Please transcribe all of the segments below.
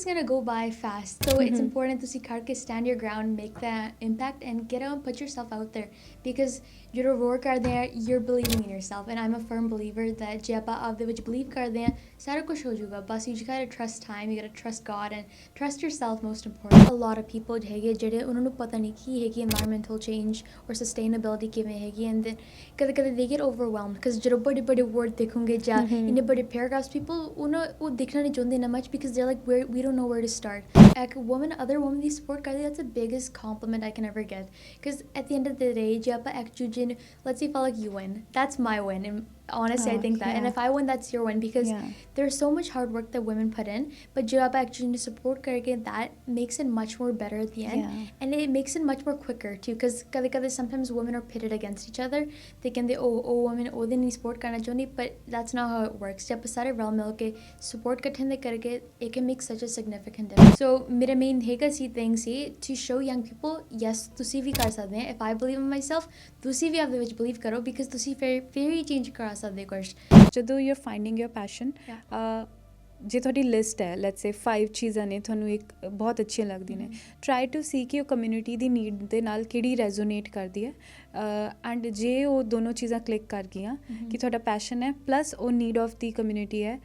is going to go by fast, so it's important to see karke stand your ground, make that impact, and get out and put yourself out there, because ਜਿਹੜੇ work ਕਰਦੇ ਆ, you're believing in yourself, and I'm a firm believer that ਜੇ ਆਪਾਂ ਆਪਦੇ ਵਿੱਚ believe ਕਰਦੇ ਆ, ਸਾਰਾ ਕੁਝ ਹੋ ਜਾਊਗਾ. ਬਸ you just gotta trust time, you gotta trust God, and trust yourself, most important. A lot of people ਹੈਗੇ ਜਿਹੜੇ ਉਹਨਾਂ ਨੂੰ ਪਤਾ ਨਹੀਂ ਕੀ ਹੈਗੀ environmental change or sustainability ਕਿਵੇਂ ਹੈਗੀ, and then ਕਦੇ ਕਦੇ they get overwhelmed because ਜਦੋਂ ਬੜੇ ਬੜੇ word ਦੇਖੋਗੇ ਜਾਂ ਇੰਨੇ ਬੜੇ paragraphs, people ਉਹ ਦੇਖਣਾ ਨਹੀਂ ਚਾਹੁੰਦੇ ਨਾ much because they're like, we don't know where to start. ਇੱਕ other woman ਦੀ support ਕਰਦੇ, that's the biggest compliment I can ever get, because at the end of the day ਜੇ ਆਪਾਂ ਇੱਕ ਦੂਜੇ ਨੂੰ, let's say if like you win, that's my win, and honestly I think that, and if I win, that's your win, because there's so much hard work that women put in, but ਜੇ ਆਪਾਂ actually support ਕਰਕੇ, that makes it much more better at the end, and it makes it much more quicker too, because ਕਦੇ sometimes women are pitted against each other, they ਕਹਿੰਦੇ women ਉਹਦੇ ਨਹੀਂ support ਕਰਨਾ ਚਾਹੁੰਦੀ, but that's not how it works. ਜੇ ਆਪਾਂ ਸਾਰੇ ਰਲ ਮਿਲ ਕੇ support ਇਕੱਠੇ ਦੇ ਕਰਕੇ, it can make such a significant difference. So ਮੇਰਾ main ਹੈਗਾ ਸੀ thing C to show young people, yes ਤੁਸੀਂ ਵੀ ਕਰ ਸਕਦੇ ਆ, if I believe in myself, ਤੁਸੀਂ ਵੀ ਆਪਦੇ ਵਿੱਚ believe ਕਰੋ, because ਤੁਸੀਂ ਫਿਰ ਹੀ change ਕਰਾ ਸਕਦੇ ਕੁਝ. ਜਦੋਂ you are finding your passion, ਜੇ ਤੁਹਾਡੀ ਲਿਸਟ ਹੈ ਲੈਟਸ ਸੇ 5 ਚੀਜ਼ਾਂ ਨੇ ਤੁਹਾਨੂੰ ਇੱਕ ਬਹੁਤ ਅੱਛੀਆਂ ਲੱਗਦੀਆਂ ਨੇ, ਟਰਾਈ ਟੂ ਸੀ ਕਿ ਉਹ ਕਮਿਊਨਿਟੀ ਦੀ ਨੀਡ ਦੇ ਨਾਲ ਕਿਹੜੀ ਰੈਜ਼ੋਨੇਟ ਕਰਦੀ ਹੈ, ਐਂਡ ਜੇ ਉਹ ਦੋਨੋਂ ਚੀਜ਼ਾਂ ਕਲਿੱਕ ਕਰ ਗਈਆਂ ਕਿ ਤੁਹਾਡਾ ਪੈਸ਼ਨ ਹੈ ਪਲੱਸ ਉਹ ਨੀਡ ਆਫ ਦੀ ਕਮਿਊਨਿਟੀ ਹੈ,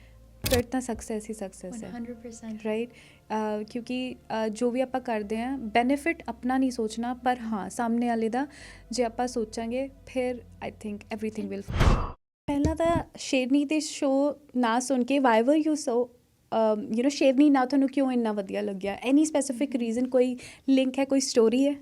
ਫਿਰ ਤਾਂ ਸਕਸੈਸ ਹੀ ਸਕਸੈਸ ਹੈ, 100% ਰਾਈਟ. ਕਿਉਂਕਿ ਜੋ ਵੀ ਆਪਾਂ ਕਰਦੇ ਹਾਂ ਬੈਨੀਫਿਟ ਆਪਣਾ ਨਹੀਂ ਸੋਚਣਾ, ਪਰ ਹਾਂ ਸਾਹਮਣੇ ਵਾਲੇ ਦਾ ਜੇ ਆਪਾਂ ਸੋਚਾਂਗੇ ਫਿਰ ਆਈ ਥਿੰਕ ਐਵਰੀਥਿੰਗ ਵਿਲ. ਪਹਿਲਾਂ ਤਾਂ ਸ਼ੇਰਨੀ ਦੇ ਸ਼ੋਅ ਨਾ ਸੁਣ ਕੇ ਵਾਈ ਵਰ ਯੂ ਸੋ ਸ਼ੇਰਨੀ ਨਾ ਤੁਹਾਨੂੰ ਕਿਉਂ ਇੰਨਾ ਵਧੀਆ ਲੱਗਿਆ? ਐਨੀ ਸਪੈਸੀਫਿਕ ਰੀਜ਼ਨ, ਕੋਈ ਲਿੰਕ ਹੈ, ਕੋਈ ਸਟੋਰੀ ਹੈ?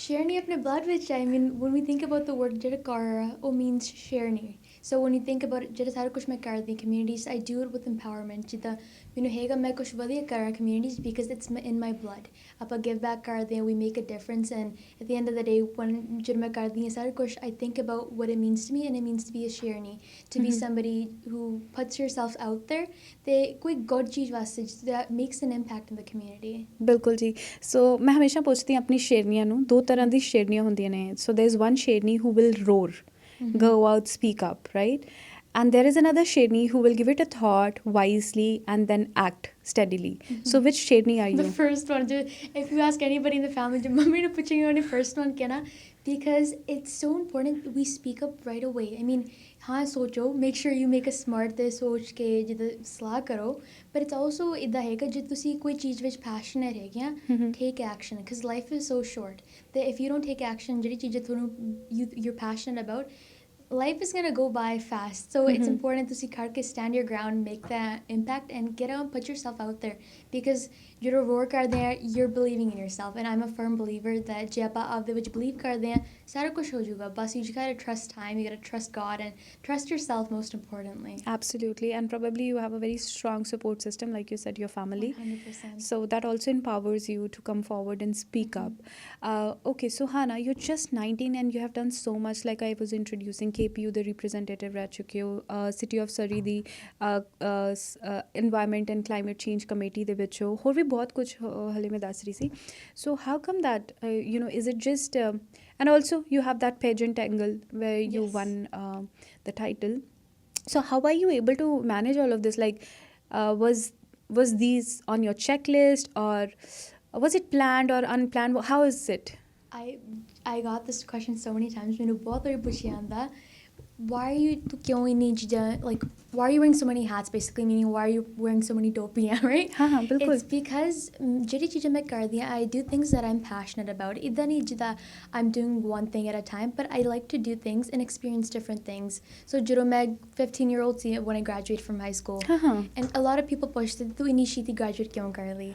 Sherni apne blood ਵਿੱਚ, I mean, when we think about the word ਜਿਹੜਾ ਕਰ, ਉਹ means Sherni. So when you think about it, ਜਿਹੜਾ ਸਾਰਾ ਕੁਛ ਮੈਂ ਕਰਦੀ communities, I do it with empowerment. ਜਿੱਦਾਂ ਮੈਨੂੰ ਹੈਗਾ ਮੈਂ ਕੁਛ ਵਧੀਆ ਕਰਾਂ communities because it's in my blood. ਆਪਾਂ give back ਕਰਦੇ ਹਾਂ, we make a difference, and at the end of the day, when ਜਿਹੜਾ ਮੈਂ ਕਰਦੀ ਹਾਂ ਸਾਰਾ ਕੁਛ, I think about what it means to me, and it means to be a Sherni, to be somebody who puts yourself out there, ਤੇ ਕੋਈ good ਚੀਜ਼ ਵਾਸਤੇ that makes an impact in the community. ਬਿਲਕੁਲ ਜੀ. ਸੋ ਮੈਂ ਹਮੇਸ਼ਾ ਪੁੱਛਦੀ ਹਾਂ ਆਪਣੀ ਸ਼ੇਰਨੀਆਂ ਨੂੰ, ਦੋ ਤਰ੍ਹਾਂ ਦੀ ਸ਼ੇਰਨੀਆਂ ਹੁੰਦੀਆਂ ਨੇ. ਸੋ ਦੇਰ ਇਜ਼ ਵਨ ਸ਼ੇਰਨੀ who will roar, go out, speak up, right? And there is another Sherni who will give it a thought wisely and then act steadily. So which Sherni are you? The first one. If you ask anybody in the family, mummy to put you on the first one, Kenna, because it's so important we speak up right away. I mean, हाँ सोचो, make sure you make a smart ਤੇ ਸੋਚ ਕੇ ਜਿੱਦਾਂ ਸਲਾਹ ਕਰੋ, but it's also ਇੱਦਾਂ ਹੈਗਾ ਜੇ ਤੁਸੀਂ ਕੋਈ ਚੀਜ਼ ਵਿੱਚ passionate ਹੈਗੇ ਆ, take action, because life is so short that if you don't take action ਜਿਹੜੀ ਚੀਜ਼ਾਂ ਤੁਹਾਨੂੰ you're passionate about, life is going to go by fast, so it's important to see karke stand your ground, make that impact, and get out and put yourself out there, because ਜਿਹੜੇ work ਕਰਦੇ ਆ, you're believing in yourself, and I'm a firm believer that ਜੇ ਆਪਾਂ ਆਪਦੇ ਵਿੱਚ believe ਕਰਦੇ ਆ, ਸਾਰਾ ਕੁਝ ਹੋ ਜਾਊਗਾ. ਬਸ you just gotta trust time, you gotta trust God, and trust yourself, most importantly. Absolutely. And probably you have a very strong support system, like you said, your family. 100%. So that also empowers you to come forward and speak up. Okay, so Hana, you're just 19 and you have done so much. Like I was introducing KPU, the representative ਰਹਿ ਚੁੱਕੇ ਹੋ, City of Surrey the Environment and Climate Change Committee ਦੇ ਵਿੱਚ ਹੋ, ਹੋਰ ਵੀ ਬਹੁਤ ਕੁਛ ਹਲੇ ਮੈਂ ਦੱਸ ਰਹੀ ਸੀ. So how come that, is it just, and also you have that pageant angle where you won the title. So how are you able to manage all of this? Like, was these on your checklist, or was it planned or unplanned? How is it? I got this question so many times. ਮੈਨੂੰ ਬਹੁਤ ਵਾਰੀ ਪੁੱਛਿਆ ਜਾਂਦਾ, why are you ਕਿਉਂ ਇੰਨੀ ਚੀਜ਼ਾਂ, like why are you wearing so many hats, basically meaning why are you wearing so many topiyan, right? हाँ बिल्कुल. It's because ਜਿਹੜੀ ਚੀਜ਼ਾਂ ਮੈਂ ਕਰਦੀ ਹਾਂ, I do things that I'm passionate about. ਇੱਦਾਂ ਨਹੀਂ ਜਿੱਦਾਂ I'm doing one thing at a time, but I like to do things and experience different things. So ਜਦੋਂ ਮੈਂ 15-year-old C when I graduated from high school, and a lot of people pushed ਤੂੰ ਇੰਨੀ ਛੇਤੀ graduate ਕਿਉਂ ਕਰ ਲਈ,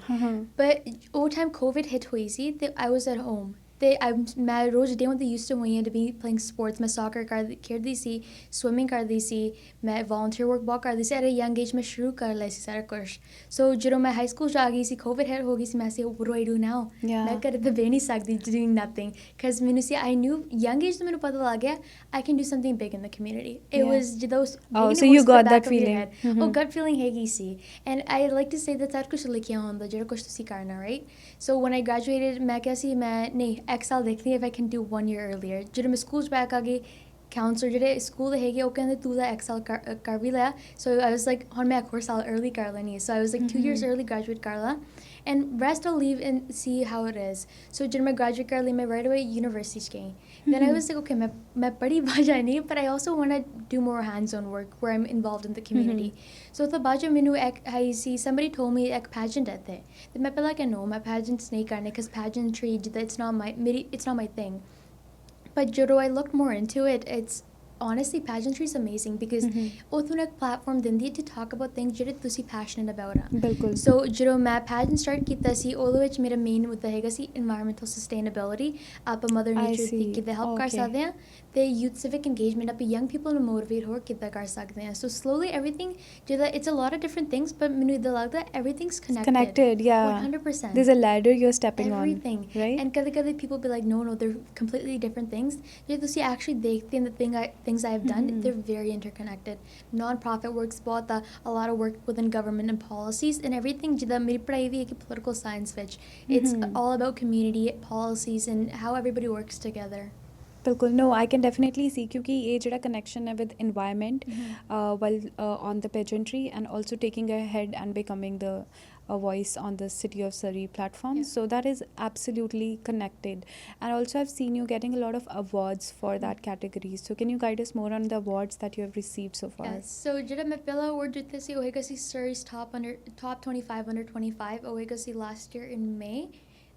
but ਉਹ time COVID hit ਹੋਈ ਸੀ ਤੇ I was at home. ਮੈਂ ਰੋਜ਼ ਡੇ ਹੁੰਦੇ used to ਹੋਈ ਹਾਂ to be playing sports. ਮੈਂ soccer ਖੇਡਦੀ ਸੀ, swimming ਕਰਦੀ ਸੀ, ਮੈਂ volunteer work ਬਹੁਤ ਕਰਦੀ ਸੀ. At a young age ਮੈਂ ਸ਼ੁਰੂ ਕਰ ਲਿਆ ਸੀ ਸਾਰਾ ਕੁਛ. So ਜਦੋਂ ਮੈਂ high school 'ਚ ਆ ਗਈ ਸੀ, COVID hit ਹੋ ਗਈ ਸੀ, ਮੈਂ ਸੀ what do I do now? ਮੈਂ ਘਰੇ ਤਾਂ ਬਹਿ ਨਹੀਂ ਸਕਦੀ doing nothing, because ਮੈਨੂੰ ਸੀ I knew young age ਤੋਂ ਮੈਨੂੰ ਪਤਾ ਲੱਗ ਗਿਆ I can do something big in the community. It was ਜਿੱਦਾਂ ਉਸ so you got that feeling. ਉਹ gut feeling ਹੈਗੀ ਸੀ, and I like to say that ਸਾਰਾ ਕੁਛ ਲਿਖਿਆ ਹੁੰਦਾ ਜਿਹੜਾ ਕੁਛ ਤੁਸੀਂ ਕਰਨਾ, right? So when I graduated, ਮੈਂ ਕਿਹਾ ਸੀ ਮੈਂ ਨਹੀਂ ਇੱਕ ਸਾਲ ਦੇਖਦੀ if I can do 1 year earlier. ਜਦੋਂ ਮੈਂ ਸਕੂਲ 'ਚ back ਆ ਗਈ, counselor ਜਿਹੜੇ ਸਕੂਲ ਹੈਗੇ ਉਹ ਕਹਿੰਦੇ ਤੂੰ ਤਾਂ ਐਕਸਲ ਕਰ ਵੀ ਲਿਆ so I was like ਹੁਣ ਮੈਂ ਇੱਕ ਹੋਰ ਸਾਲ early ਕਰ ਲੈਣੀ so I was like 2 years early graduate ਕਰ ਲਾ and rest I'll leave and see how it is so ਜਦੋਂ ਮੈਂ graduate ਕਰ ਲਈ ਮੈਂ right away university 'ਚ ਗਈ then I was like okay ਮੈਂ ਪੜ੍ਹੀ ਬਾਜਾ ਨਹੀਂ but I also want to do more hands-on work where I'm involved in the community so ਤਾਂ ਬਾਜਾ ਮੈਨੂੰ ਇੱਕ I see somebody told me ਇੱਕ pageant ਹੈ ਤੇ ਮੈਂ ਪਹਿਲਾਂ ਕਿ no ਮੈਂ pageants ਨਹੀਂ ਕਰਨੇ because pageantry ਜਿੱਦਾਂ it's not my thing but ਜਦੋਂ I looked more into it, it's honestly pageantry is amazing because ਉਹ ਤੁਹਾਨੂੰ ਇੱਕ platform ਦਿੰਦੀ ਹੈ to talk about things ਜਿਹੜੇ ਤੁਸੀਂ passionate about ਆ ਬਿਲਕੁਲ so ਜਦੋਂ ਮੈਂ pageant start ਕੀਤਾ ਸੀ ਉਹਦੇ ਵਿੱਚ ਮੇਰਾ main ਮੁੱਦਾ ਹੈਗਾ ਸੀ environmental sustainability ਆਪਾਂ mother nature ਦੀ ਕਿੱਦਾਂ help ਕਰ ਸਕਦੇ ਹਾਂ ਤੇ youth civic engagement ਆਪਾਂ young people ਨੂੰ motivate ਹੋਰ ਕਿੱਦਾਂ ਕਰ ਸਕਦੇ ਹਾਂ so slowly everything ਜਿੱਦਾਂ it's a lot of different things but ਮੈਨੂੰ ਇੱਦਾਂ ਲੱਗਦਾ everything's connected yeah 100% there's a ladder you're stepping everything on right and ਕਦੇ people be like no they're completely different things ਜੇ ਤੁਸੀਂ actually ਦੇਖਦੇ in the things I've done they're very interconnected non-profit works ਬਹੁਤ a lot of work within government and policies and everything ਜਿੱਦਾਂ ਮੇਰੀ ਪੜ੍ਹਾਈ ਵੀ ਹੈ ਕਿ political science ਵਿੱਚ it's all about community policies and how everybody works together ਬਿਲਕੁਲ no I can definitely see ਕਿਉਂਕਿ ਇਹ ਜਿਹੜਾ connection ਹੈ with environment while on the pageantry and also taking ahead and becoming a voice on the City of Surrey platform so that is absolutely connected and also I've seen you getting a lot of awards for that category so can you guide us more on the awards that you have received so far yes so ਜਿਹੜਾ ਮੈਂ ਪਹਿਲਾ award ਜਿੱਤੇ ਸੀ ਉਹ ਹੈਗਾ ਸੀ Surrey's top 25 under 25 ਉਹ ਹੈਗਾ ਸੀ last year in May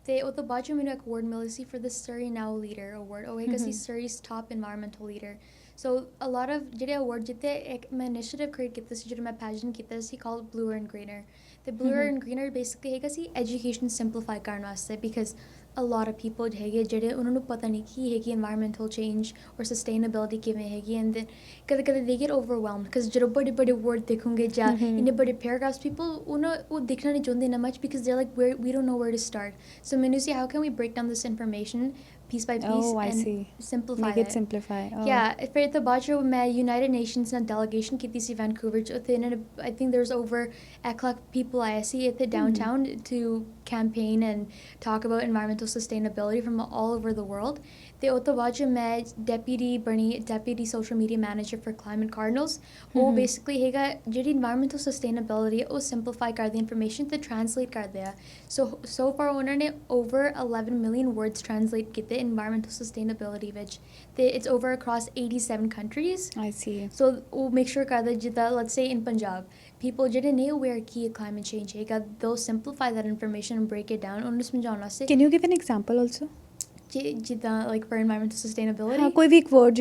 ਤੇ ਉਹ ਤੋਂ ਬਾਅਦ ਮੈਨੂੰ ਇੱਕ award ਮਿਲੀ ਸੀ for the Surrey Now Leader award ਉਹ ਹੈਗਾ ਸੀ Surrey's top environmental leader so a lot of ਜਿਹੜੇ award ਜਿੱਤੇ ਇੱਕ ਮੈਂ initiative create ਕੀਤਾ ਸੀ ਜਦੋਂ ਮੈਂ pageant ਕੀਤਾ ਸੀ called Bluer and Greener ਤੇ Bluer and Greener basically ਹੈਗਾ ਸੀ education simplify ਕਰਨ ਵਾਸਤੇ because a lot of people ਹੈਗੇ ਜਿਹੜੇ ਉਹਨਾਂ ਨੂੰ ਪਤਾ ਨਹੀਂ ਕੀ ਹੈਗੀ environmental change or sustainability ਕਿਵੇਂ ਹੈਗੀ and then ਕਦੇ they get overwhelmed because ਜਦੋਂ ਬੜੇ word ਦੇਖੋਗੇ ਜਾਂ ਇੰਨੇ ਬੜੇ paragraphs people ਉਹ ਦੇਖਣਾ ਨਹੀਂ ਚਾਹੁੰਦੇ ਨਾ much because they're like we don't know where to start so ਮੈਨੂੰ see how can we break down this information piece by piece and simplify make it simplify yeah ਫਿਰ ਤੋਂ ਬਾਅਦ ਜੋ ਮੈਂ United Nations ਨਾਲ delegation ਕੀਤੀ ਸੀ Vancouver 'ਚ ਉੱਥੇ I think there's over 1 lakh people ਆਏ ਸੀ ਇੱਥੇ downtown to campaign and talk about environmental sustainability from all over the world ਤੇ ਉਹ ਤੋਂ ਬਾਅਦ ਮੈਂ deputy social media manager for Climate Cardinals ਉਹ basically ਹੈਗਾ ਜਿਹੜੀ environmental sustainability ਹੈ ਉਹ simplify ਕਰਦੇ information ਤੇ translate ਕਰਦੇ ਆ so far ਉਹਨਾਂ ਨੇ over 11 million words translate ਕੀਤੇ environmental sustainability ਵਿੱਚ ਤੇ it's over across 87 countries I see so ਉਹ make sure ਕਰਦੇ ਜਿੱਦਾਂ let's say in Punjab people ਜਿਹੜੇ ਨਹੀਂ aware ਕੀ climate change ਹੈਗਾ they'll simplify that information and break it down ਉਹਨੂੰ ਸਮਝਾਉਣ ਵਾਸਤੇ can you give an example also ਜਿੱਦਾਂ like for environmental sustainability ਹਾਂ ਕੋਈ ਵੀ ਇੱਕ word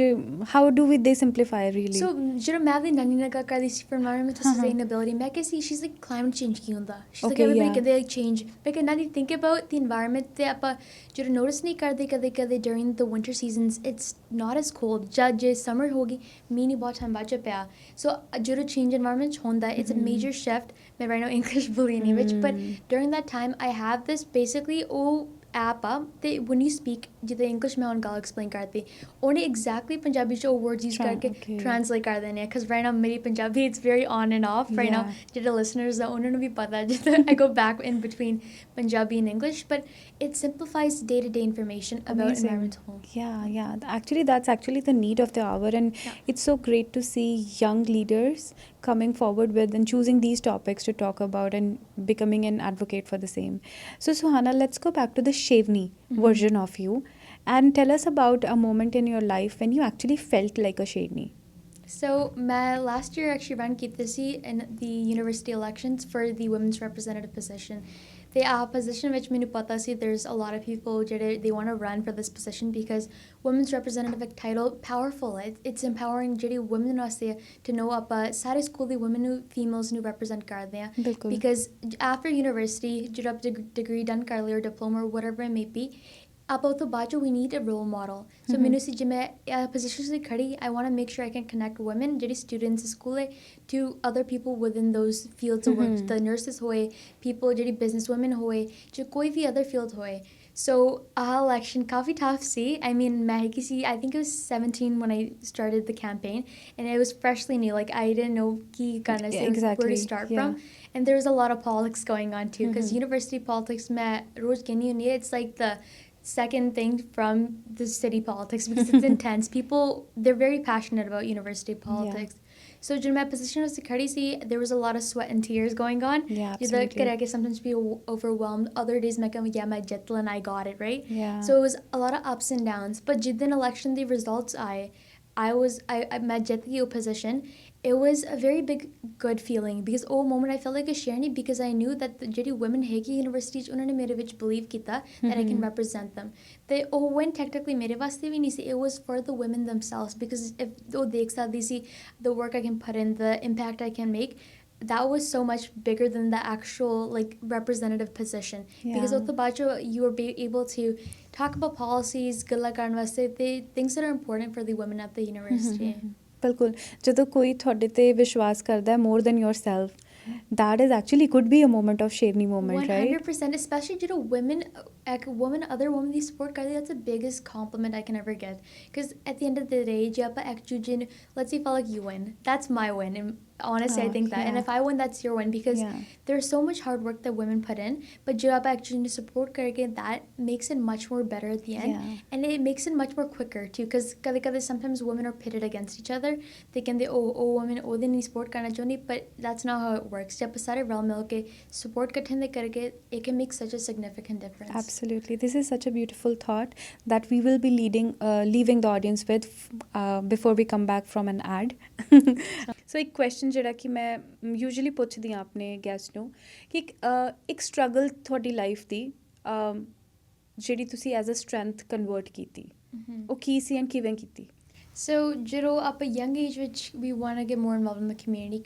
how do they simplify really so ਜਦੋਂ ਮੈਂ ਵੀ ਨਾਨੀ ਨਾਲ ਗੱਲ ਕਰਦੀ ਸੀ for environmental sustainability ਮੈਂ ਕਿਹਾ ਸੀ she's like climate change ਕੀ ਹੁੰਦਾ she's like everybody ਕਹਿੰਦੇ like change ਮੈਂ ਕਿਹਾ ਨਾਨੀ think about the environment ਤੇ ਆਪਾਂ ਜਦੋਂ notice ਨਹੀਂ ਕਰਦੇ ਕਦੇ during the winter seasons it's not as cold ਜਦ ਜੇ summer ਹੋ ਗਈ ਮੀਂਹ ਨਹੀਂ ਬਹੁਤ time ਬਾਅਦ ਪਿਆ so ਜਦੋਂ change environment ਹੁੰਦਾ it's a major shift ਮੈਂ right now English ਬੋਲੀ ਨਹੀਂ ਵਿੱਚ but during that time I have this basically ਉਹ app ਆ ਤੇ when you speak ਜਿੱਦਾਂ English ਮੈਂ ਹੁਣ ਗੱਲ explain ਕਰਤੀ ਉਹਨੇ exactly ਪੰਜਾਬੀ 'ਚ ਉਹ words use ਕਰਕੇ translate ਕਰ ਦੇਣੇ ਆ because right now ਮੇਰੀ Punjabi it's very on and off right now ਜਿਹੜੇ listeners ਆ ਉਹਨਾਂ ਨੂੰ ਵੀ ਪਤਾ ਜਿੱਦਾਂ I go back in between Punjabi and English but it simplifies day-to-day information about environmental yeah actually that's actually the need of the hour and it's so great to see young leaders coming forward with and choosing these topics to talk about and becoming an advocate for the same so Suhana let's go back to the Shevni version of you and tell us about a moment in your life when you actually felt like a Shevni so my last year actually ran ਕੀਤਾ ਸੀ in the university elections for the women's representative position the position which ਮੈਨੂੰ ਪਤਾ ਸੀ there's a lot of people ਜਿਹੜੇ they want to run for this position because women's representative title powerful it's empowering ਜਿਹੜੀ women ਵਾਸਤੇ to know ਆਪਾਂ ਸਾਰੇ school ਦੀ women ਨੂੰ females ਨੂੰ represent ਕਰਦੇ ਆ because after university ਜਦੋਂ ਆਪ degree done ਕਰ ਲਿਆ or diploma or whatever it may be ਆਪਾਂ ਉਹ ਤੋਂ ਬਾਅਦ ਜੋ we need a role model so ਮੈਨੂੰ ਸੀ ਜੇ ਮੈਂ position 'ਤੇ ਖੜੀ I want to make sure I can connect women ਜਿਹੜੀ students ਸਕੂਲ ਹੈ to other people within those fields of work the nurses ਹੋਏ people ਜਿਹੜੀ business women ਹੋਏ ਜੋ ਕੋਈ ਵੀ other field ਹੋਏ so election coffee tough C I mean ਮੈਂ ਹੈਗੀ ਸੀ I think I was 17 when I started the campaign and it was freshly new like I didn't know ਕੀ ਕਰਨਾ ਸੀ where to start from and there was a lot of politics going on too because university politics ਮੈਂ ਰੋਜ਼ ਕਹਿੰਦੀ ਹੁੰਦੀ it's like the second thing from the city politics because it's intense. People, they're very passionate about university politics. So during my position as security, see, there was a lot of sweat and tears going on. Yeah, You the absolutely. I guess sometimes be overwhelmed. Other days, yeah, my jetla and I got it right. Yeah. So it was a lot of ups and downs. But jidin election the results I met the opposition. It was a very big good feeling because oh moment I felt like a shareni because I knew that the ਜਿਹੜੀ women ਹੈਗੀ university ਚ ਉਹਨਾਂ ਨੇ ਮੇਰੇ ਵਿੱਚ believe ਕੀਤਾ that I can represent them. They oh when technically ਮੇਰੇ ਵਾਸਤੇ ਵੀ ਨਹੀਂ ਸੀ, it was for the women themselves because if ਉਹ ਦੇਖ ਸਕਦੀ ਸੀ the work I can put in, the impact I can make, that was so much bigger than the actual like representative position. Because of the bacho you were able to talk about policies, ਗੱਲਾਂ ਕਰਨ ਵਾਸਤੇ, the things that are important for the women at the university. ਬਿਲਕੁਲ ਜਦੋਂ ਕੋਈ ਤੁਹਾਡੇ ਤੇ ਵਿਸ਼ਵਾਸ ਕਰਦਾ ਹੈ more than yourself, that is actually could be a moment of sherni moment, right? 100%, especially you know women, other women they support kardi, that's the biggest compliment I can ever get. Because at the end of the day japa ekjujin, let's say if I like you win, that's my win, and honestly I think that, and if I win that's your win because there's so much hard work that women put in, but japa ekjujin support karke, that makes it much more better at the end. And it makes it much more quicker too because sometimes women are pitted against each other thinking they women they need support karna chahndi, but that's not how it works. जब सारे रल मिल के support इकट्ठे करके, it can make such a significant difference. Absolutely, this is such a beautiful thought that we will be leaving the audience with before we come back from an ad. So एक question ਜਿਹੜਾ ਕਿ ਮੈਂ usually ਪੁੱਛਦੀ ਹਾਂ ਆਪਣੇ guest ਨੂੰ ਕਿ ਇੱਕ struggle ਤੁਹਾਡੀ life ਦੀ ਜਿਹੜੀ ਤੁਸੀਂ as a strength convert ਕੀਤੀ, ਉਹ ਕੀ ਸੀ and ਕਿਵੇਂ ਕੀਤੀ? So, Jiro, up a young age, which we want to get more involved in the community,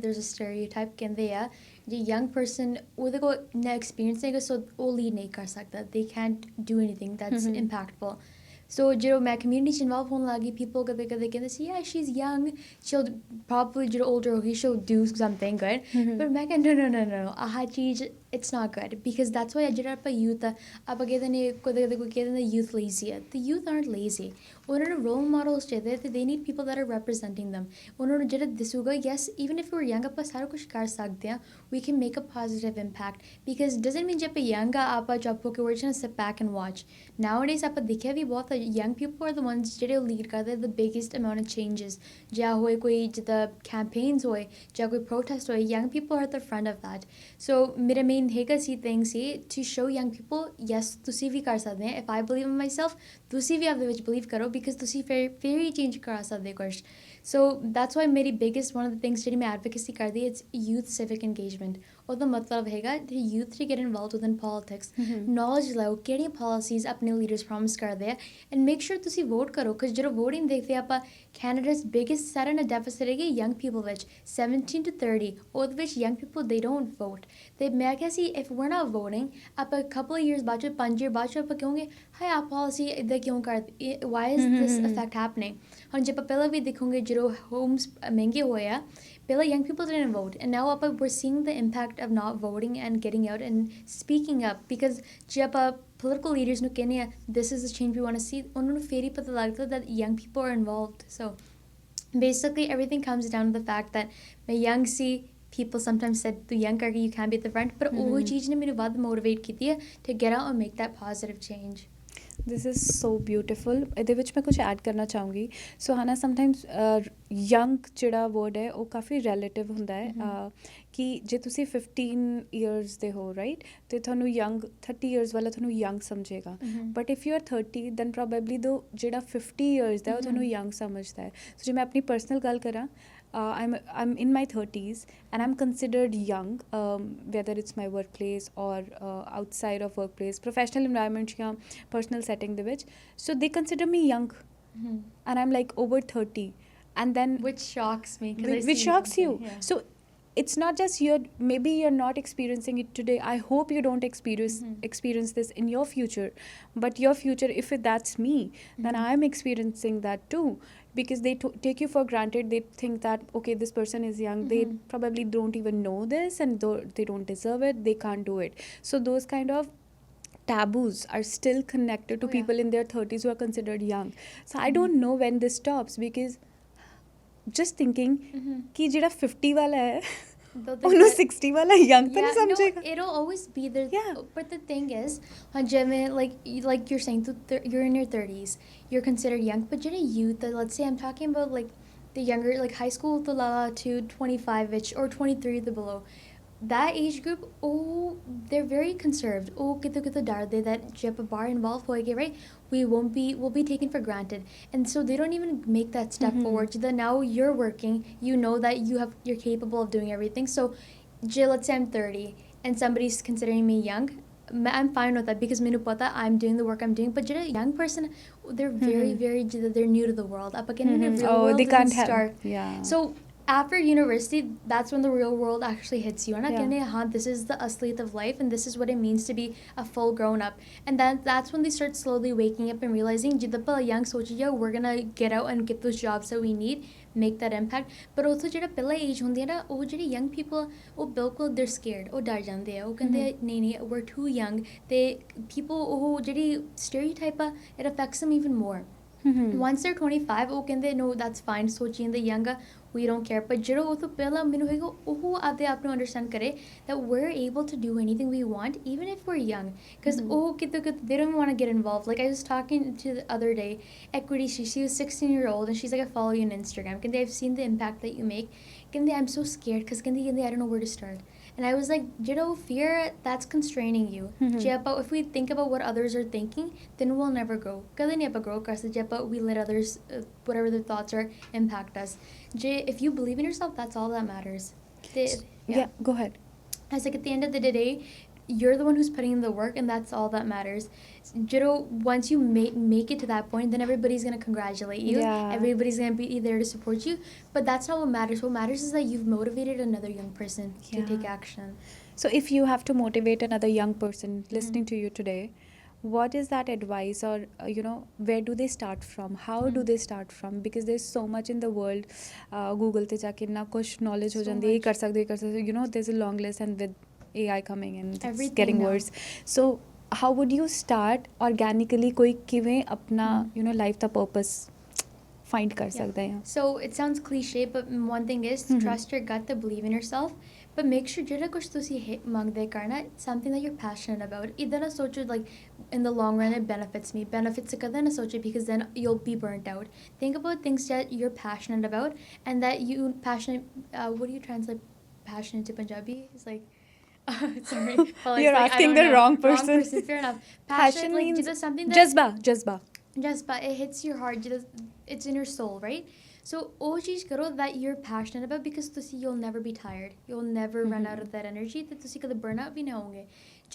there's a stereotype, the young person, no experience, so lead nahi kar sakta. They can't do anything that's impactful. So, Jiro, my community involved hone lagi, people kade say, yeah, she's young, she'll probably older, she'll do something good. But no, aha cheez, it's not good because that's why I youth the youth lazy. The youth aren't lazy. ਉਹਨਾਂ role models they need people that are representing them. ਉਹਨਾਂ ਨੂੰ ਜਿਹੜਾ ਦਿਸੂਗਾ, yes, even if we're young ਆਪਾਂ ਸਾਰਾ ਕੁਝ ਕਰ ਸਕਦੇ ਹਾਂ, we can make a positive impact because it doesn't mean ਜੇ ਆਪਾਂ young ਆ ਆਪਾਂ ਚੁੱਪ ਹੋ ਕੇ we're just gonna sit back and watch. Nowadays ਆਪਾਂ ਦੇਖਿਆ ਵੀ ਬਹੁਤ young people are the ones ਜਿਹੜੇ lead ਕਰਦੇ the biggest amount of changes. ਜਾਂ ਹੋਏ ਕੋਈ ਜਿੱਦਾਂ campaigns ਹੋਏ ਜਾਂ ਕੋਈ protest ਹੋਏ, young people are at the front of that. So ਮੇਰਾ main ਹੈਗਾ ਸੀ thing C to show young people, yes, ਤੁਸੀਂ ਵੀ ਕਰ ਸਕਦੇ ਆ. If I believe in myself, ਤੁਸੀਂ ਵੀ ਆਪਦੇ ਵਿੱਚ believe ਕਰੋ because ਤੁਸੀਂ very change ਕਰਾ ਸਕਦੇ ਕੁਛ. So that's why ਮੇਰੀ biggest one of the things ਜਿਹੜੀ ਮੈਂ advocacy ਕਰਦੀ, it's youth civic engagement. ਉਹਦਾ ਮਤਲਬ ਹੈਗਾ the youth to get involved within politics. Knowledge ਲਓ ਕਿਹੜੀਆਂ policies ਆਪਣੇ leaders promise ਕਰਦੇ ਆ and make sure ਤੁਸੀਂ vote ਕਰੋ because ਜਦੋਂ voting ਦੇਖਦੇ ਆਪਾਂ Canada's biggest ਸਾਰਿਆਂ ਦਾ deficit ਹੈਗੀ young people ਵਿੱਚ 17 to 30. ਉਹਦੇ ਵਿੱਚ young people they don't vote. ਤੇ ਮੈਂ ਕਿਹਾ ਸੀ if we're not voting ਆਪਾਂ couple of years ਬਾਅਦ ਚੋਂ 5 year ਬਾਅਦ ਚੋਂ ਆਪਾਂ ਕਹੋਗੇ ਹਾਏ ਆਹ policy ਇੱਦਾਂ ਕਿਉਂ ਕਰਦੇ, why is this effect happening? ਹੁਣ ਜੇ ਆਪਾਂ ਪਹਿਲਾਂ ਵੀ ਦੇਖੋਗੇ ਜਦੋਂ homes ਮਹਿੰਗੇ ਹੋਏ ਆ, ਪਹਿਲਾਂ young people didn't vote and now we're seeing the impact of not voting and getting out and speaking up because ਜੇ ਆਪਾਂ political leaders ਨੂੰ ਕਹਿੰਦੇ ਆ this is the change we want to see, ਉਹਨਾਂ ਨੂੰ ਫੇਰ ਹੀ ਪਤਾ ਲੱਗਦਾ that young people are involved. So basically everything comes down to the fact that ਮੈਂ young C, people sometimes said too young karke you can't be at the front, but ਉਹ ਚੀਜ਼ ਨੇ ਮੈਨੂੰ ਵੱਧ motivate ਕੀਤੀ ਹੈ to get out and make that positive change. This is so beautiful. ਇਹਦੇ ਵਿੱਚ ਮੈਂ ਕੁਝ ਐਡ ਕਰਨਾ ਚਾਹੂੰਗੀ. ਸੋ ਹਨਾ ਸਮਟਾਈਮਸ ਯੰਗ ਜਿਹੜਾ ਵਰਡ ਹੈ ਉਹ ਕਾਫੀ ਰਿਲੇਟਿਵ ਹੁੰਦਾ ਹੈ ਕਿ ਜੇ ਤੁਸੀਂ 15 years ਦੇ ਹੋ ਰਾਈਟ ਤੇ ਤੁਹਾਨੂੰ ਯੰਗ 30 years ਵਾਲਾ ਤੁਹਾਨੂੰ ਯੰਗ ਸਮਝੇਗਾ, but if you are 30 then probably though ਜਿਹੜਾ 50 years ਦਾ ਉਹ ਤੁਹਾਨੂੰ ਯੰਗ ਸਮਝਦਾ ਹੈ. ਸੋ ਜੇ ਮੈਂ ਆਪਣੀ ਪਰਸਨਲ ਗੱਲ ਕਰਾਂ, I'm in my 30s and I'm considered young, whether it's my workplace or outside of workplace, professional environment या personal setting ਦੇ ਵਿੱਚ. So they consider me young and I'm like over 30 and then which shocks me, which shocks you. So it's not just maybe you're not experiencing it today. I hope you don't experience this in your future, but your future, if that's me, then I'm experiencing that too because they take you for granted. They think that okay, this person is young, they probably don't even know this and they don't deserve it, they can't do it. So those kind of taboos are still connected to people in their 30s who are considered young. So I don't know when this stops because just thinking कि ਜਿਹੜਾ 50 वाला है They'll think ਉਹਨੂੰ that 60 ਵਾਲਾ young ਤਾਂ ਨਹੀਂ yeah, no, ਸਮਝੇਗਾ it'll always be there. Yeah. But the thing is, Jimmy, like you're saying, you're in your 30s, you're considered young. But you're a youth. Let's say I'm talking about like the younger, like high school to 25ish or 23 the below. That age group, oh, they're very conserved. Oh, kito darde that jep bar involved hoige, right? We'll be taken for granted, and so they don't even make that step forward. That now you're working, you know that you're capable of doing everything. So, let's say I'm 30 and somebody's considering me young. I'm fine with that because minu pata I'm doing the work I'm doing. But a young person, they're very they're new to the world. Up again, the real world they doesn't can't have start. yeah So after university, that's when the real world actually hits you. And Yeah. this is the aslit of life, and this is what it means to be a full grown up. And then that's when they start slowly waking up and realizing, jidappa young sochiya, we're gonna get out and get those jobs that we need, make that impact. But also jada pilla age hundi hai na, oh jehde young people, oh bilkul they're scared, oh dar jande hai, oh kande nahi we're too young. They people oh jehdi stereotype it affects them even more. Once they're 25, oh can they no that's fine sochi in the younger we don't care. But jero oh to pehla minu hoega oh aapde aap nu understand kare that we're able to do anything we want even if we're young, because oh kito they don't want to get involved. Like I was talking to the other day, equity, she was 16-year-old and she's like, I follow you on Instagram, can they, I've seen the impact that you make, can they, I'm so scared because can they I don't know where to start. And I was like, fear, that's constraining you. But if we think about what others are thinking, then we'll never grow. Kada nahi apa grow kasi but we let others, whatever their thoughts are, impact us. If you believe in yourself, that's all that matters. Yeah, go ahead. I was like, at the end of the day, you're the one who's putting in the work, and that's all that matters. Once you make it to that point, then everybody's going to congratulate you. Yeah. Everybody's going to be there to support you. But that's not what matters. What matters is that you've motivated another young person to Yeah. take action. So if you have to motivate another young person listening to you today, what is that advice, or where do they start from? How do they start from? Because there's so much in the world. Google te jaake na kuch knowledge ho So jandi, much. kar sakde, there's a long list, and with AI coming in, it's Everything getting now. worse. So how would you start organically? कोई किवें अपना life का purpose find कर सकता है? So it sounds cliche, but one thing is trust your gut, to believe in yourself. But make sure jada kuch tusi mangde karna, something that you're passionate about. Idha na socho like in the long run it benefits me. Benefits se kada na socho because then you'll be burnt out. Think about things that you're passionate about, and that you passionate. What do you translate passionate to Punjabi? It's like. Sorry. Well, You're like, asking the wrong person. Wrong person. Fair enough. Passion like, means jada something that jazba. just but it hits your heart, it's in your soul, right? So oh cheez karo that you're passionate about, because you'll never be tired, you'll never run out of that energy, that tusi kada burnout bhi na honge.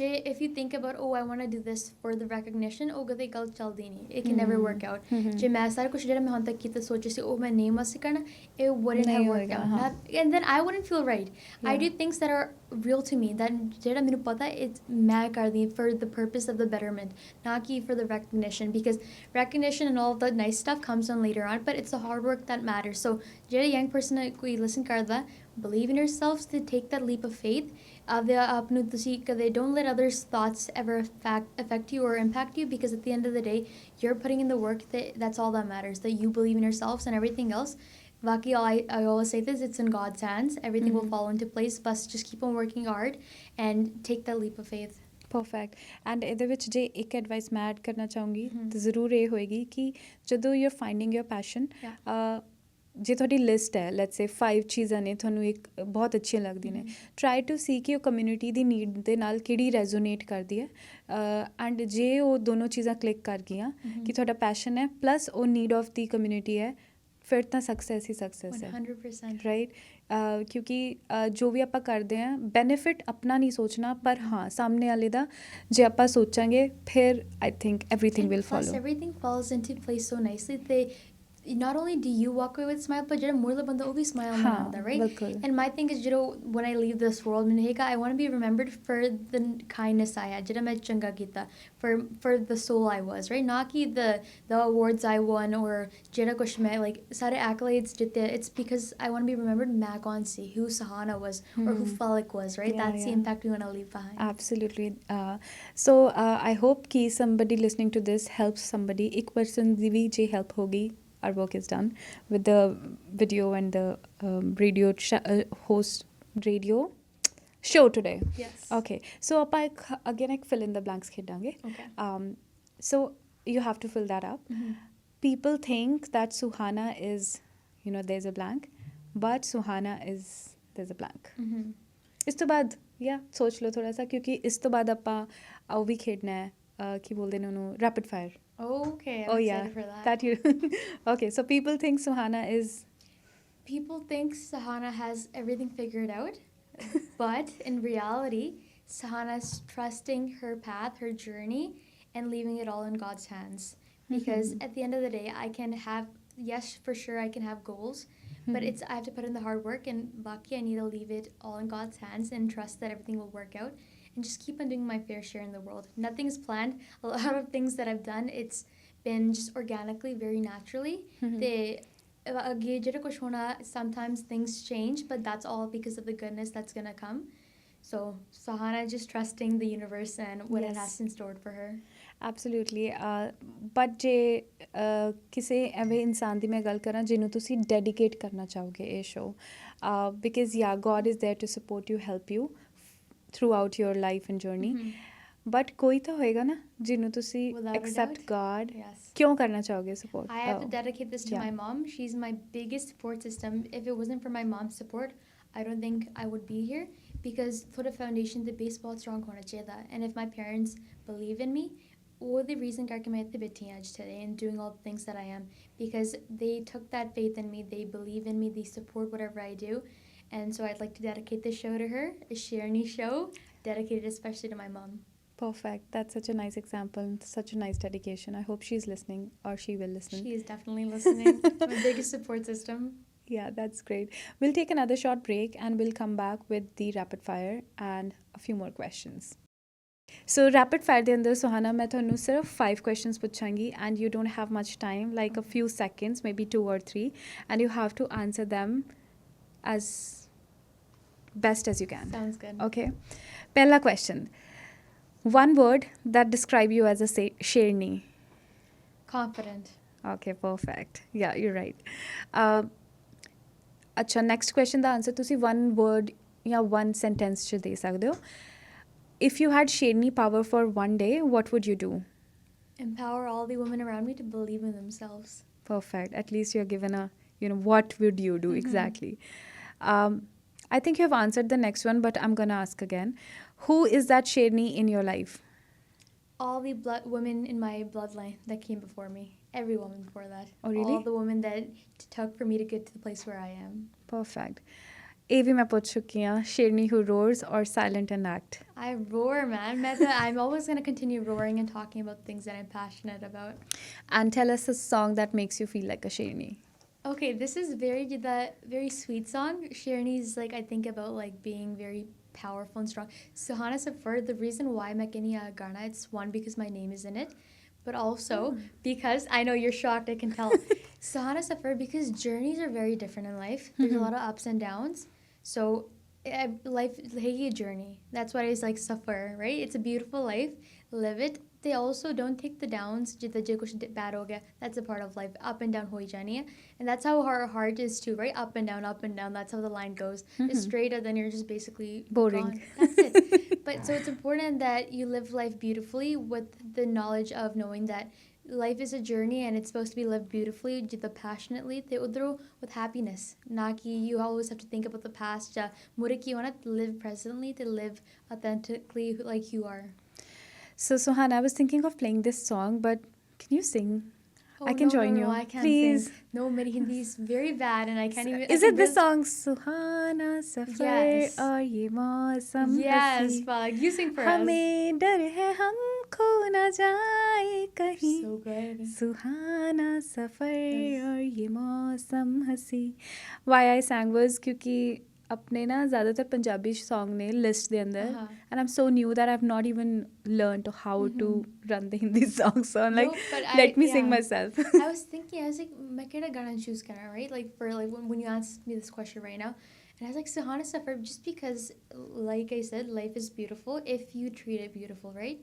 If you think about, oh I want to do this for the recognition, oh kade gal chaldi nahi, it can never work out. Je main sara kuch jehda main hun tak kita soche se oh main nahi must karna, it wouldn't have worked out. And then I wouldn't feel right. I do things that are real to me, that jehda mainu pata it's main kardi for the purpose of the betterment, not ki for the recognition, because recognition and all of the nice stuff comes on later on, but it's the hard work that matters. So jehda young person koi listen karda, believe in yourselves, to take that leap of faith. They don't let others' thoughts ever affect you or impact you, because at the end of the day, you're putting in the work, that's all that matters, that you believe in yourselves, and everything else. Vaki, I always say this, it's in God's hands. Everything will fall into place. But just keep on working hard and take that leap of faith. Perfect. And ਇਹਦੇ ਵਿੱਚ ਜੇ ਇੱਕ advice ਮੈਂ add ਕਰਨਾ ਚਾਹੂੰਗੀ ਤਾਂ ਜ਼ਰੂਰ ਇਹ ਹੋਏਗੀ ਕਿ ਜਦੋਂ you are finding your passion, ਜੇ ਤੁਹਾਡੀ ਲਿਸਟ ਹੈ ਲੈਟਸ ਸੇ 5 ਚੀਜ਼ਾਂ ਨੇ ਤੁਹਾਨੂੰ ਇੱਕ ਬਹੁਤ ਅੱਛੀਆਂ ਲੱਗਦੀਆਂ ਨੇ, ਟਰਾਈ ਟੂ ਸੀ ਕਿ ਉਹ ਕਮਿਊਨਿਟੀ ਦੀ ਨੀਡ ਦੇ ਨਾਲ ਕਿਹੜੀ ਰੈਜ਼ੋਨੇਟ ਕਰਦੀ ਹੈ, ਐਂਡ ਜੇ ਉਹ ਦੋਨੋਂ ਚੀਜ਼ਾਂ ਕਲਿੱਕ ਕਰ ਗਈਆਂ ਕਿ ਤੁਹਾਡਾ ਪੈਸ਼ਨ ਹੈ ਪਲੱਸ ਉਹ ਨੀਡ ਆਫ ਦੀ ਕਮਿਊਨਿਟੀ ਹੈ, ਫਿਰ ਤਾਂ ਸਕਸੈਸ ਹੀ ਸਕਸੈਸ ਹੈ, 100%. ਰਾਈਟ? ਕਿਉਂਕਿ ਜੋ ਵੀ ਆਪਾਂ ਕਰਦੇ ਹਾਂ ਬੈਨੀਫਿਟ ਆਪਣਾ ਨਹੀਂ ਸੋਚਣਾ, ਪਰ ਹਾਂ ਸਾਹਮਣੇ ਵਾਲੇ ਦਾ ਜੇ ਆਪਾਂ ਸੋਚਾਂਗੇ ਫਿਰ I think everything will follow. Everything falls into place so nicely. Not only do you walk away with a smile, but more banda oh bhi smile manada, right? Bilkul. And my thing is when I leave this world, I want to be remembered for the kindness I had, main changa kita, for the soul I was, right? Not ki the awards I won or jira kuch main like sare accolades jitte. It's because I want to be remembered magonsi, who Sahana was or who Falik was, right? That's the impact we want to leave behind. Absolutely. So I hope ki somebody listening to this helps somebody. Ek person di bhi je help hogi. Our work is done with the video and the radio host radio show today. Yes. Okay, so ਆਪਾਂ again ਇੱਕ fill in the blanks ਖੇਡਾਂਗੇ. Okay. So you have to fill that up. People think that Suhana is, there's a blank, but Suhana is, there's a blank. ਇਸ ਤੋਂ ਬਾਅਦ ਸੋਚ ਲਓ ਥੋੜਾ ਸਾ, ਕਿਉਂਕਿ ਇਸ ਤੋਂ ਬਾਅਦ ਆਪਾਂ ਉਹ ਵੀ ਖੇਡਣਾ ਹੈ, ਕੀ ਬੋਲਦੇ ਨੇ ਉਹਨੂੰ, rapid fire. Okay, I'm excited for that. That you okay, so people think Suhana is, People think Sahana has everything figured out, but in reality, Sahana's trusting her path, her journey, and leaving it all in God's hands. Because at the end of the day, I can have, yes, for sure, I can have goals, but I have to put in the hard work, and Baki, I need to leave it all in God's hands and trust that everything will work out, and just keep on doing my fair share in the world. Nothing's planned. A lot of things that I've done, it's been just organically, very naturally. Sometimes things change, but that's all because of the goodness that's gonna come. So Sahana just trusting the universe and what it has in store for her. absolutely. But ਜੇ ਕਿਸੇ ਐਵੇਂ ਇਨਸਾਨ ਦੀ ਮੈਂ ਗੱਲ ਕਰਾਂ ਜਿਹਨੂੰ ਤੁਸੀਂ dedicate ਕਰਨਾ ਚਾਹੋਗੇ ਇਹ show, because God is there to support you, help you throughout your life and journey. But ਕੋਈ ਤਾਂ ਹੋਏਗਾ ਨਾ ਜਿਹਨੂੰ ਤੁਸੀਂ accept God. ਕਿਉਂ ਕਰਨਾ ਚਾਹੋਗੇ support? I have to dedicate this to my mom. She's my biggest support system. If it wasn't for my mom's support, I don't think I would be here, because for the foundation, the base बहुत strong होना चाहिए था. And if my parents believe in me, वो the reason करके मैं इतनी बैठी हूँ today and doing all the things that I am, because they took that faith in me, they believe in me, they support whatever I do. And so I'd like to dedicate this show to her, a Shere show, dedicated especially to my mom. Perfect. That's such a nice example, such a nice dedication. I hope she's listening, or she will listen. She is definitely listening. My biggest support system. Yeah, that's great. We'll take another short break and we'll come back with the rapid fire and a few more questions. So rapid fire ਦੇ ਅੰਦਰ ਸੁਹਾਨਾ ਮੈਂ ਤੁਹਾਨੂੰ ਸਿਰਫ 5 questions ਪੁੱਛਾਂਗੀ, and you don't have much time, like a few seconds, maybe 2 or 3, and you have to answer them as best as you can. Sounds good. Okay. Pehla question. One word that describe you as a Sherni. Confident. Okay, perfect. Yeah, you're right. Acha, next question the answer ਤੁਸੀਂ one word ਜਾਂ one sentence ਚ ਦੇ ਸਕਦੇ ਹੋ. If you had Sherni power for one day, what would you do? Empower all the women around me to believe in themselves. Perfect. At least you're given a, what would you do exactly? I think you have answered the next one, but I'm going to ask again. Who is that Sherni in your life? All the women in my bloodline that came before me. Every woman before that. Oh, really? All the women that took for me to get to the place where I am. Perfect. ਇਹ ਵੀ ਮੈਂ ਪੁੱਛ ਚੁੱਕੀ ਹਾਂ, Sherni who roars or silent and act? I roar, man. I'm always going to continue roaring and talking about things that I'm passionate about. And tell us a song that makes you feel like a Sherni. Okay, this is very sweet song. Sherni's I think about being very powerful and strong. Suhana Safar, the reason why I'm Garna, it's one because my name is in it, but also because I know you're shocked, I can tell. Suhana Safar, because journeys are very different in life. There's a lot of ups and downs. So life is a journey. That's why it's Safar, right? It's a beautiful life. Live it. They also don't take the downs. That's a part of life. Up and down hoi jani hai. And that's how our heart is too, right? Up and down, up and down. That's how the line goes. Just straight, and then you're just basically boring. Gone. That's it. But so it's important that you live life beautifully with the knowledge of knowing that life is a journey and it's supposed to be lived beautifully, passionately, with happiness. Naki, you always have to think about the past. Muriki, you want to live presently, to live authentically like you are. So Suhana, I was thinking of playing this song, but can you sing? I can join you. I can't Please. sing. No, Mary Hindi is very bad, and I can't even. Is it this song? Suhana Safar aur ye mausam Yes, fuck. You sing for us. Hame dar hai humko na jaye kahin. So good. Suhana Safar aur ye mausam hasi. Why I sang was क्योंकि अपने ना ज़्यादातर Punjabi song ने list दे अंदर, and I'm so new that I've not even learned how to run the Hindi songs, so I'm let me sing myself. I was मैं केड़ा गाना choose करना, right? For when you asked me this question right now, and I was Suhana Safar, just because like I said, life is beautiful if you treat it beautiful, right?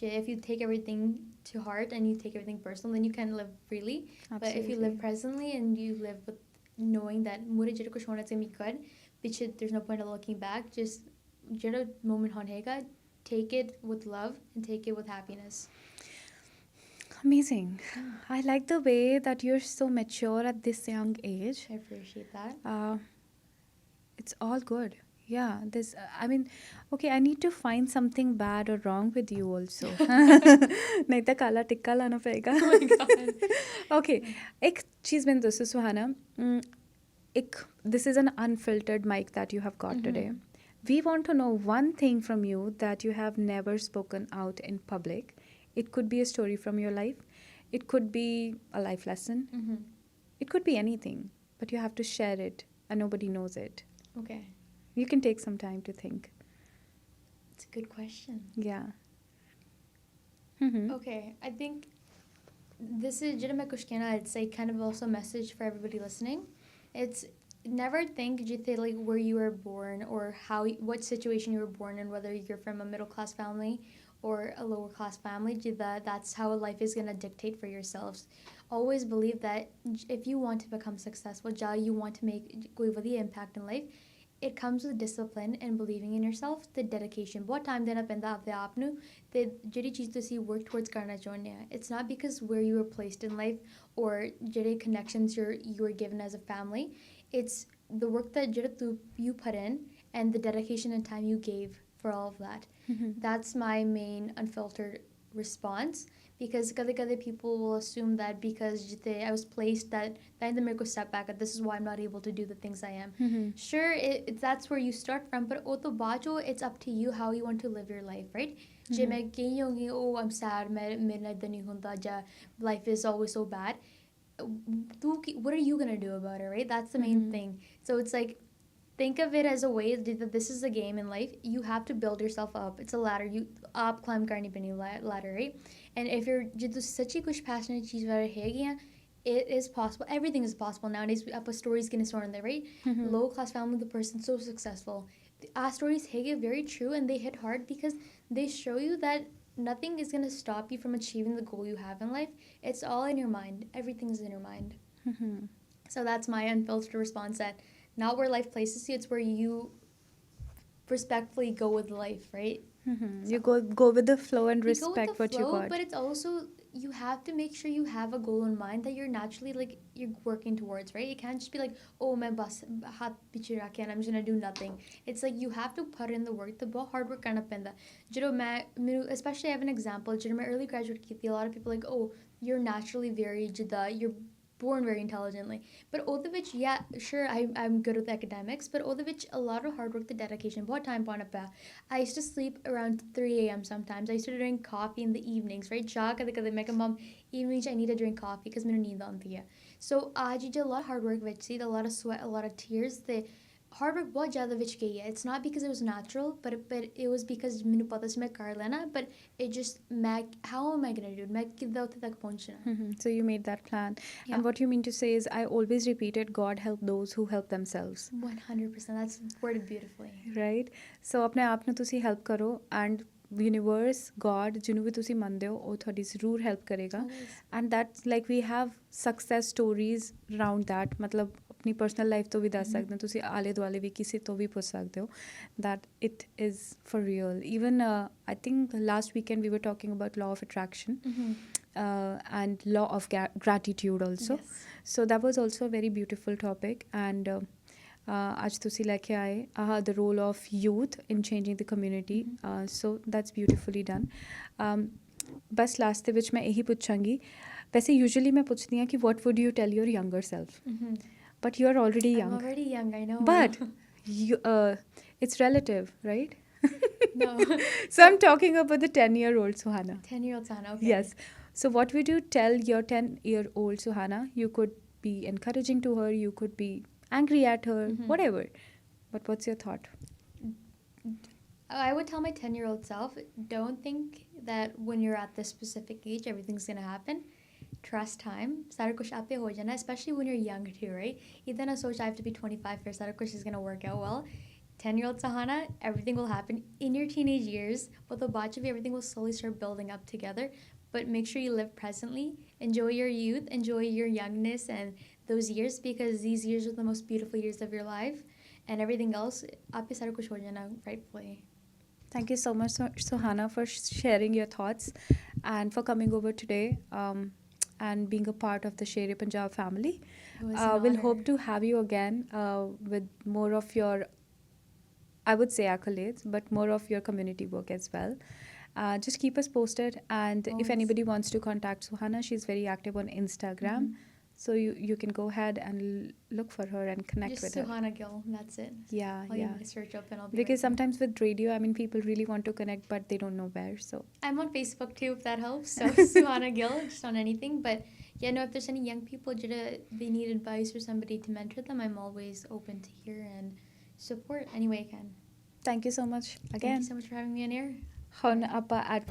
If you take everything to heart and you take everything personal, then you can live freely. Absolutely. But if you live presently and you live with knowing that mure jehda kuch hona it's gonna be good, there's no point of looking back. Just ਜਿਹੜਾ moment honega, take it with love and take it with happiness. Amazing. I like the way that you're so mature at this young age. I appreciate that. It's all good. Yeah, I mean, okay, I need to find something bad or wrong with you also. नहीं तो काला टिक्का लाना पड़ेगा. Oh my god. Okay, एक चीज़ मैंने दोस्तों सुहाना, this is an unfiltered mic that you have got today. We want to know one thing from you that you have never spoken out in public. It could be a story from your life. It could be a life lesson. It could be anything, but you have to share it and nobody knows it. Okay. You can take some time to think. It's a good question. Yeah. Okay, I think this is ਜਿਹੜਾ ਮੈਂ ਕੁਛ ਕਹਿਣਾ, it's like kind of also a message for everybody listening. It's never think ਜਿੱਥੇ like where you were born or what situation you were born in, whether you're from a middle class family or a lower class family, that's how life is going to dictate for yourselves. Always believe that if you want to become successful, you want to make ਕੋਈ ਵਧੀਆ impact in life, it comes with discipline and believing in yourself, the dedication. ਬਹੁਤ time ਦੇਣਾ ਪੈਂਦਾ ਆਪਣੇ ਆਪ ਨੂੰ ਤੇ ਜਿਹੜੀ ਚੀਜ਼ ਤੁਸੀਂ work towards ਕਰਨਾ ਚਾਹੁੰਦੇ ਆ. It's not because where you were placed in life or ਜਿਹੜੇ connections you were given as a family. It's the work that ਜਿਹੜਾ you put in and the dedication and time you gave for all of that. That's my main unfiltered response. Because kade people will assume that because I was placed that the mere ko step back, this is why I'm not able to do the things I am. Sure, that's where you start from, but it's up to you how you want to live your life, right? Je main kahi hongi, oh I'm sad, mere naal nahi hunda, life is always so bad. What are you gonna do about it, right? That's the main thing. So it's like, think of it as a way that this is a game in life. You have to build yourself up. It's a ladder. You up climb karni pani ladder, right? And if you're just such a kuch passionate cheez wala hai, it is possible. Everything is possible nowadays. Up a stories gonna store in there, right? Low class family, the person so successful. Our stories hai very true, and they hit hard because they show you that nothing is gonna stop you from achieving the goal you have in life. It's all in your mind. Everything is in your mind. So that's my unfiltered response. That not where life places you, it's where you respectfully go with life, right? You go with the flow and respect what you got. But it's also, you have to make sure you have a goal in mind that you're naturally like you're working towards, right? It can't just be like, oh main bas haath piche rakhe and I'm just gonna do nothing. It's like you have to put in the work. The bahut hard work karna penda. Especially I have an example. My early graduate ਕੀਤੀ, a lot of people like, oh, you're naturally very you're born very intelligently, but ਉਹਦੇ ਵਿੱਚ, yeah, sure, I'm good with academics, but ਉਹਦੇ ਵਿੱਚ a lot of hard work, the dedication, ਬਹੁਤ time ਪਾਉਣਾ ਪਿਆ. I used to sleep around 3 a.m. sometimes. I used to drink coffee in the evenings, right? ਚਾਹ ਕਦੇ ਮੈਂ ਕਿਹਾ mom, evenings I need to drink coffee because ਮੈਨੂੰ ਨੀਂਦ ਆਉਂਦੀ ਹੈ. So you did a lot of hard work ਵਿੱਚ ਸੀ, a lot of sweat, a lot of tears. The hard work ਬਹੁਤ ਜ਼ਿਆਦਾ ਵਿੱਚ ਗਈ ਹੈ. It's not because it was natural, but it was because ਮੈਨੂੰ ਪਤਾ ਸੀ ਮੈਂ ਕਰ ਲੈਣਾ, but it just how am I going to do it? ਮੈਂ ਕਿੱਦਾਂ ਉੱਥੇ ਤੱਕ ਪਹੁੰਚਣਾ? So you made that plan. Yeah. And what you mean to say is, I always repeated, God help those who help themselves. 100%. That's worded beautifully. Right? So ਆਪਣੇ ਆਪ ਨੂੰ ਤੁਸੀਂ help ਕਰੋ, and universe, God, ਜਿਹਨੂੰ ਵੀ ਤੁਸੀਂ ਮੰਨਦੇ ਹੋ, ਉਹ ਤੁਹਾਡੀ ਜ਼ਰੂਰ ਹੈਲਪ ਕਰੇਗਾ. And that's like we have success stories around that. ਮਤਲਬ ਆਪਣੀ ਪਰਸਨਲ ਲਾਈਫ ਤੋਂ ਵੀ ਦੱਸ ਸਕਦੇ ਹੋ, ਤੁਸੀਂ ਆਲੇ ਦੁਆਲੇ ਵੀ ਕਿਸੇ ਤੋਂ ਵੀ ਪੁੱਛ ਸਕਦੇ ਹੋ, that it is for real. Even I think last weekend we were talking about law of attraction and law of gratitude also. Yes. So that was also a very beautiful topic. And ਅੱਜ ਤੁਸੀਂ ਲੈ ਕੇ ਆਏ the role of youth in changing the community. So that's beautifully done. Bus last ਦੇ ਵਿੱਚ ਮੈਂ ਇਹੀ ਪੁੱਛਾਂਗੀ, ਵੈਸੇ ਯੂਜੂਅਲੀ ਮੈਂ ਪੁੱਛਦੀ ਹਾਂ ਕਿ what would you tell your younger self? But you're already young. I'm already young, I know. But it's relative, right? No. So I'm talking about the 10-year-old Suhana. 10-year-old Suhana, okay. Yes. So what would you tell your 10-year-old Suhana? You could be encouraging to her, you could be angry at her, whatever. But what's your thought? I would tell my 10-year-old self, don't think that when you're at this specific age, everything's going to happen. Trust time. Sara kuch ape ho jana, especially when you're young too, right? Either na soch I have to be 25 for Sara kuch is going to work out well. 10-year-old Sahana, everything will happen in your teenage years, but the batch of everything will slowly start building up together. But make sure you live presently. Enjoy your youth, enjoy your youngness and those years, because these years are the most beautiful years of your life. and everything else आप पे सारा कुछ हो जाना rightfully. Thank you so much, Suhana, for sharing your thoughts and for coming over today and being a part of the Sherepunjab family. It was an We'll honor. hope to have you again with more of your, I would say, accolades, but more of your community work as well. Just keep us posted. And if Always. anybody wants to contact Suhana, she's very active on Instagram. So you can go ahead and look for her and connect Just with her. Suhana Gill, that's it. Yeah, All yeah. you search up and I'll be Because right there. sometimes with radio, I mean, people really want to connect, but they don't know where. So I'm on Facebook too, if that helps. So Suhana Gill, just on anything. But yeah, no, if there's any young people that they need advice or somebody to mentor them, I'm always open to hear and support any way I can. thank you so much Thank again. you so much for having me on air. Hun apa at